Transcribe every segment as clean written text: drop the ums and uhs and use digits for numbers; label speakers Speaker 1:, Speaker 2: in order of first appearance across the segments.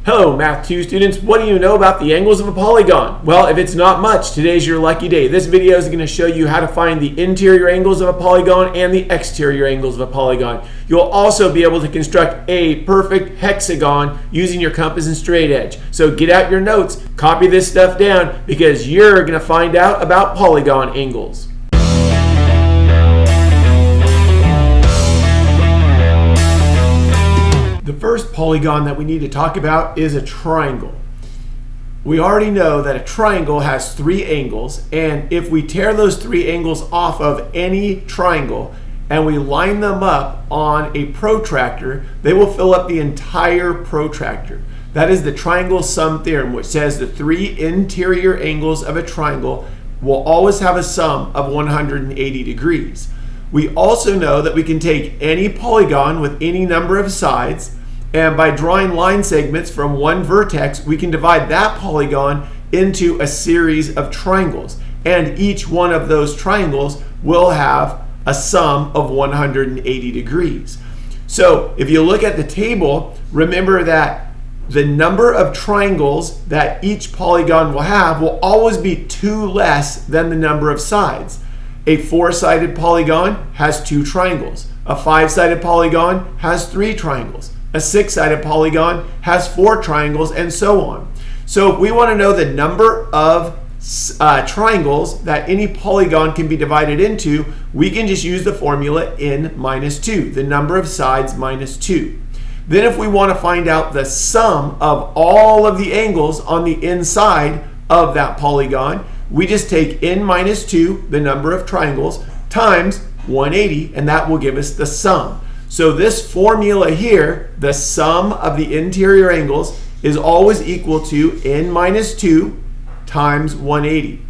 Speaker 1: Hello Math 2 students, what do you know about the angles of a polygon? Well, if it's not much, today's your lucky day. This video is going to show you how to find the interior angles of a polygon and the exterior angles of a polygon. You'll also be able to construct a perfect hexagon using your compass and straight edge. So get out your notes, copy this stuff down, because you're going to find out about polygon angles. The first polygon that we need to talk about is a triangle. We already know that a triangle has three angles, and if we tear those three angles off of any triangle and we line them up on a protractor, they will fill up the entire protractor. That is the triangle sum theorem, which says the three interior angles of a triangle will always have a sum of 180 degrees. We also know that we can take any polygon with any number of sides, and by drawing line segments from one vertex, we can divide that polygon into a series of triangles. And each one of those triangles will have a sum of 180 degrees. So if you look at the table, remember that the number of triangles that each polygon will have will always be 2 less than the number of sides. A 4-sided polygon has 2 triangles. A 5-sided polygon has 3 triangles. A 6-sided polygon has 4 triangles, and so on. So if we want to know the number of triangles that any polygon can be divided into, we can just use the formula n minus 2, the number of sides minus 2. Then if we want to find out the sum of all of the angles on the inside of that polygon, we just take n minus 2, the number of triangles, times 180, and that will give us the sum. So this formula here, the sum of the interior angles, is always equal to n minus 2 times 180.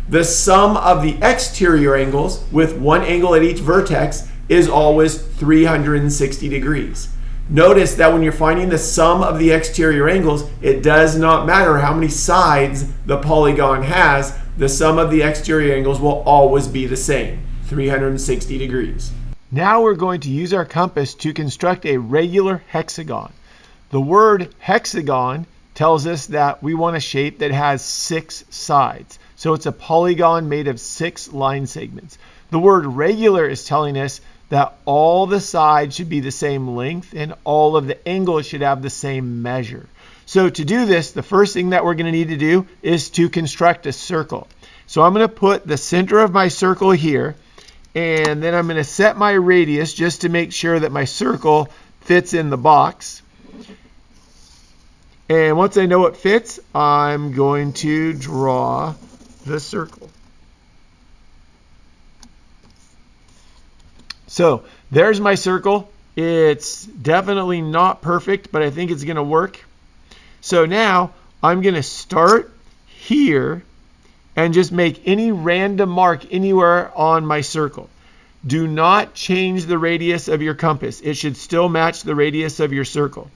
Speaker 1: The sum of the exterior angles, with one angle at each vertex, is always 360 degrees. Notice that when you're finding the sum of the exterior angles, it does not matter how many sides the polygon has. The sum of the exterior angles will always be the same, 360 degrees. Now we're going to use our compass to construct a regular hexagon. The word hexagon tells us that we want a shape that has 6 sides. So it's a polygon made of 6 line segments. The word regular is telling us that all the sides should be the same length and all of the angles should have the same measure. So to do this, the first thing that we're going to need to do is to construct a circle. So I'm going to put the center of my circle here, and then I'm going to set my radius just to make sure that my circle fits in the box. And once I know it fits, I'm going to draw the circle. So there's my circle. It's definitely not perfect, but I think it's going to work. So now I'm going to start here and just make any random mark anywhere on my circle. Do not change the radius of your compass. It should still match the radius of your circle.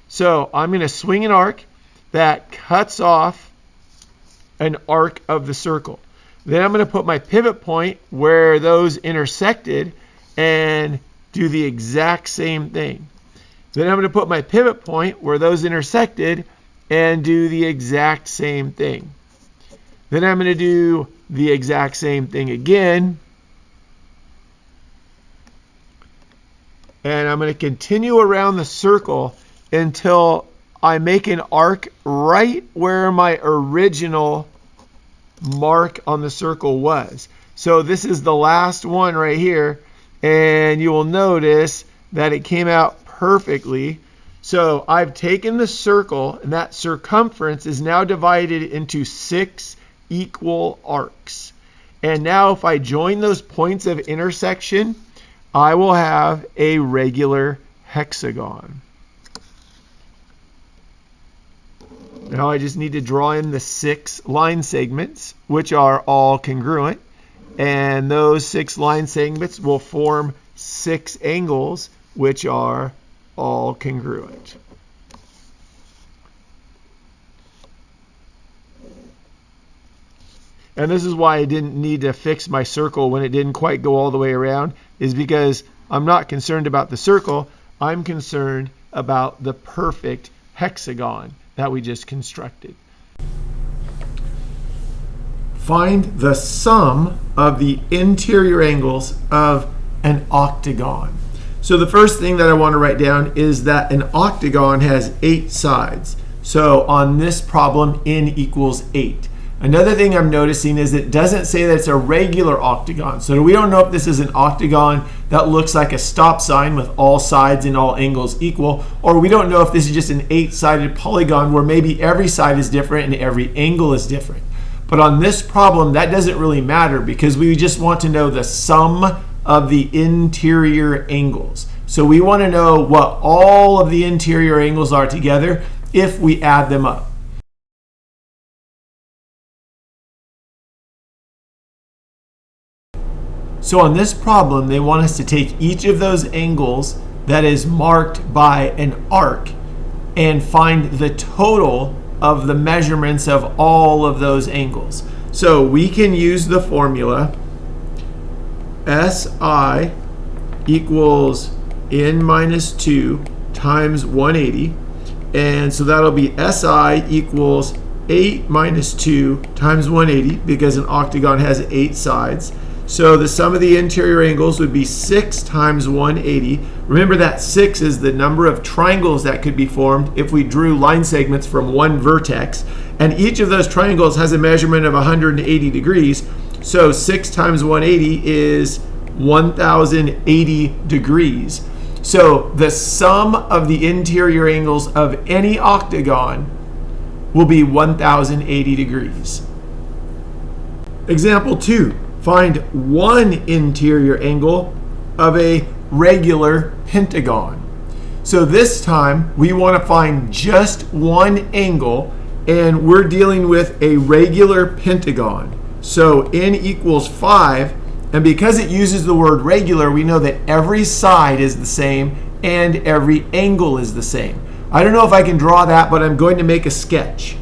Speaker 1: So I'm going to swing an arc that cuts off an arc of the circle. Then I'm going to put my pivot point where those intersected and do the exact same thing. Then I'm going to put my pivot point where those intersected and do the exact same thing. Then I'm going to do the exact same thing again. And I'm going to continue around the circle until I make an arc right where my original mark on the circle was. So this is the last one right here, and you will notice that it came out perfectly. So I've taken the circle, and that circumference is now divided into 6 equal arcs. And now if I join those points of intersection, I will have a regular hexagon. Now I just need to draw in the 6 line segments, which are all congruent. And those 6 line segments will form 6 angles, which are all congruent. And this is why I didn't need to fix my circle when it didn't quite go all the way around, is because I'm not concerned about the circle. I'm concerned about the perfect hexagon. hexagon that we just constructed. Find the sum of the interior angles of an octagon. So the first thing that I want to write down is that an octagon has 8 sides. So on this problem, n equals 8. Another thing I'm noticing is it doesn't say that it's a regular octagon. So we don't know if this is an octagon that looks like a stop sign with all sides and all angles equal, or we don't know if this is just an 8-sided polygon where maybe every side is different and every angle is different. But on this problem, that doesn't really matter because we just want to know the sum of the interior angles. So we want to know what all of the interior angles are together if we add them up. So on this problem, they want us to take each of those angles that is marked by an arc and find the total of the measurements of all of those angles. So we can use the formula SI equals n minus 2 times 180. And so that'll be SI equals 8 minus 2 times 180 because an octagon has 8 sides. So the sum of the interior angles would be 6 times 180. Remember that 6 is the number of triangles that could be formed if we drew line segments from one vertex. And each of those triangles has a measurement of 180 degrees. So 6 times 180 is 1080 degrees. So the sum of the interior angles of any octagon will be 1080 degrees. Example 2. Find one interior angle of a regular pentagon. So this time we want to find just one angle, and we're dealing with a regular pentagon. So n equals 5, and because it uses the word regular, we know that every side is the same and every angle is the same. I don't know if I can draw that, but I'm going to make a sketch.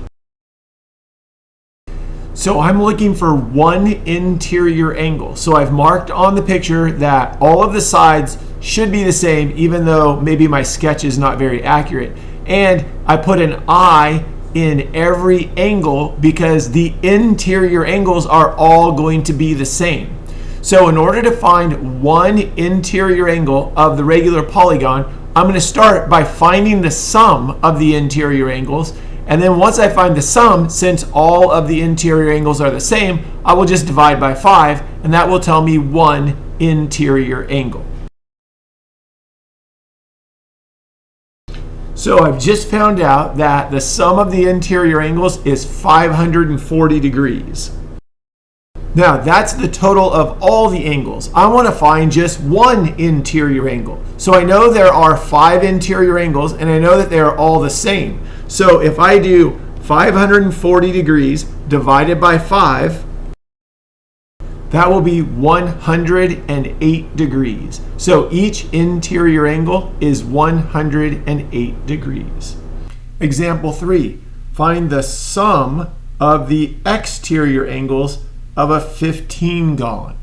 Speaker 1: So I'm looking for one interior angle. So I've marked on the picture that all of the sides should be the same, even though maybe my sketch is not very accurate. And I put an I in every angle because the interior angles are all going to be the same. So in order to find one interior angle of the regular polygon, I'm going to start by finding the sum of the interior angles. And then once I find the sum, since all of the interior angles are the same, I will just divide by 5, and that will tell me one interior angle. So I've just found out that the sum of the interior angles is 540 degrees. Now that's the total of all the angles. I want to find just one interior angle. So I know there are 5 interior angles, and I know that they are all the same. So if I do 540 degrees divided by 5, that will be 108 degrees. So each interior angle is 108 degrees. Example 3, find the sum of the exterior angles of a 15-gon.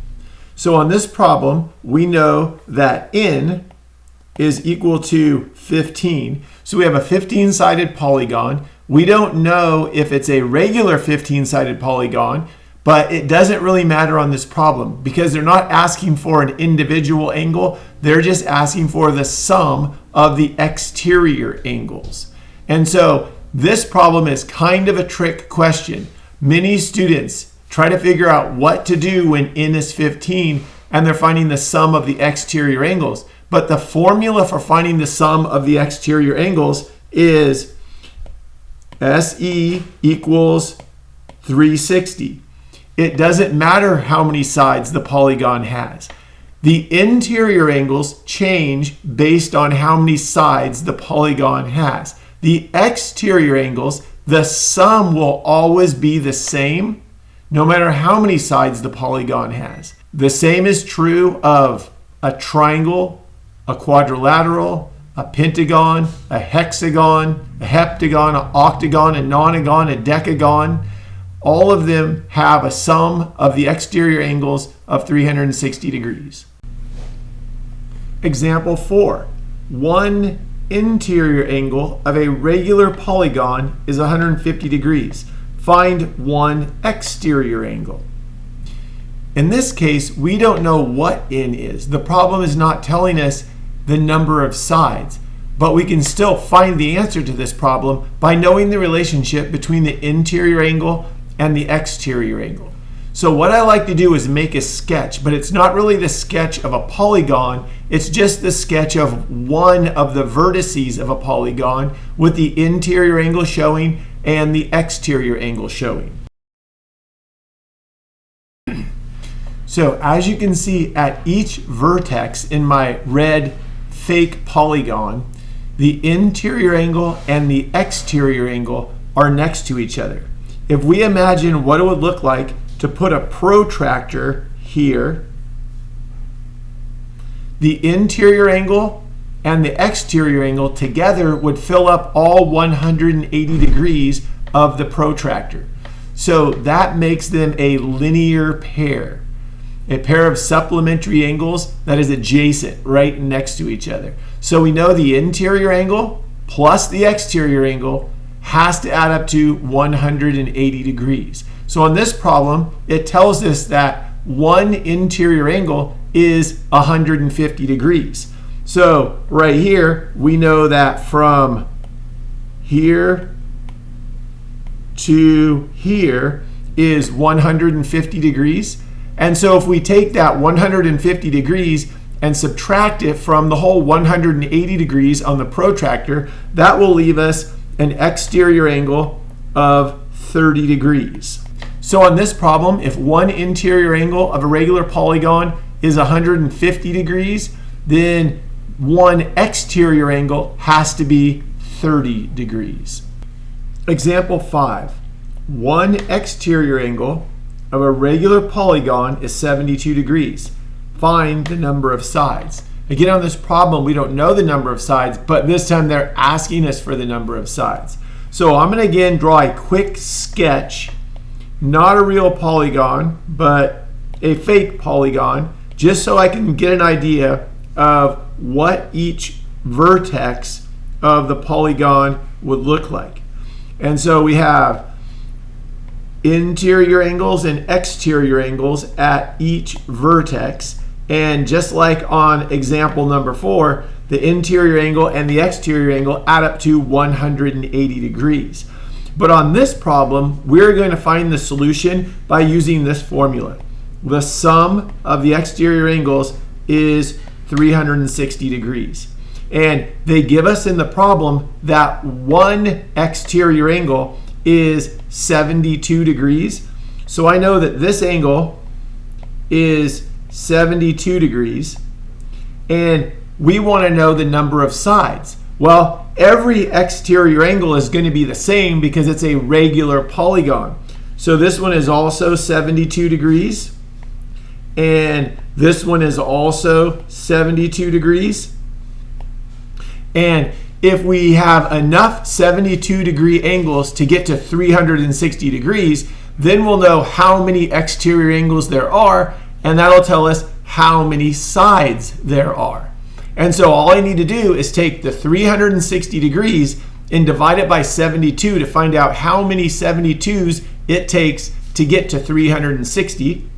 Speaker 1: So on this problem, we know that n is equal to 15. So we have a 15-sided polygon. We don't know if it's a regular 15-sided polygon, but it doesn't really matter on this problem because they're not asking for an individual angle. They're just asking for the sum of the exterior angles. And so this problem is kind of a trick question. Many students try to figure out what to do when n is 15 and they're finding the sum of the exterior angles. But the formula for finding the sum of the exterior angles is SE equals 360. It doesn't matter how many sides the polygon has. The interior angles change based on how many sides the polygon has. The exterior angles, the sum will always be the same no matter how many sides the polygon has. The same is true of a triangle, a quadrilateral, a pentagon, a hexagon, a heptagon, an octagon, a nonagon, a decagon. All of them have a sum of the exterior angles of 360 degrees. Example 4. One interior angle of a regular polygon is 150 degrees. Find one exterior angle. In this case, we don't know what n is. The problem is not telling us the number of sides, but we can still find the answer to this problem by knowing the relationship between the interior angle and the exterior angle. So what I like to do is make a sketch, but it's not really the sketch of a polygon, it's just the sketch of one of the vertices of a polygon with the interior angle showing and the exterior angle showing. So as you can see at each vertex in my red fake polygon, the interior angle and the exterior angle are next to each other. If we imagine what it would look like to put a protractor here, the interior angle and the exterior angle together would fill up all 180 degrees of the protractor. So that makes them a linear pair, a pair of supplementary angles that is adjacent right next to each other. So we know the interior angle plus the exterior angle has to add up to 180 degrees. So on this problem, it tells us that one interior angle is 150 degrees. So right here, we know that from here to here is 150 degrees. And so if we take that 150 degrees and subtract it from the whole 180 degrees on the protractor, that will leave us an exterior angle of 30 degrees. So on this problem, if one interior angle of a regular polygon is 150 degrees, then one exterior angle has to be 30 degrees. Example 5. One exterior angle of a regular polygon is 72 degrees. Find the number of sides. Again, on this problem, we don't know the number of sides, but this time they're asking us for the number of sides. So I'm going to again draw a quick sketch, not a real polygon, but a fake polygon, just so I can get an idea of what each vertex of the polygon would look like. And so we have interior angles and exterior angles at each vertex. And just like on example number 4, the interior angle and the exterior angle add up to 180 degrees. But on this problem, we're going to find the solution by using this formula. The sum of the exterior angles is 360 degrees. And they give us in the problem that one exterior angle is 72 degrees. So I know that this angle is 72 degrees. And we want to know the number of sides. Well, every exterior angle is going to be the same because it's a regular polygon. So this one is also 72 degrees. And this one is also 72 degrees. And if we have enough 72 degree angles to get to 360 degrees, then we'll know how many exterior angles there are, and that'll tell us how many sides there are. And so all I need to do is take the 360 degrees and divide it by 72 to find out how many 72s it takes to get to 360.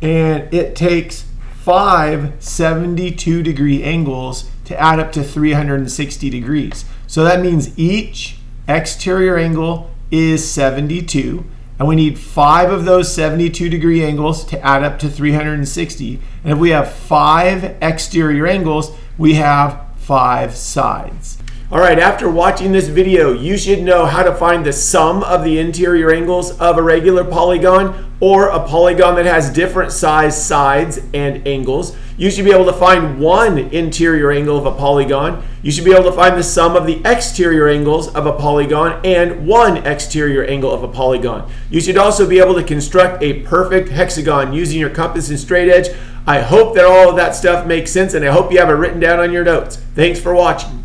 Speaker 1: And it takes 5 72 degree angles to add up to 360 degrees. So that means each exterior angle is 72, and we need 5 of those 72 degree angles to add up to 360. And if we have 5 exterior angles, we have 5 sides. All right, after watching this video, you should know how to find the sum of the interior angles of a regular polygon or a polygon that has different size sides and angles. You should be able to find one interior angle of a polygon. You should be able to find the sum of the exterior angles of a polygon and one exterior angle of a polygon. You should also be able to construct a perfect hexagon using your compass and straight edge. I hope that all of that stuff makes sense, and I hope you have it written down on your notes. Thanks for watching.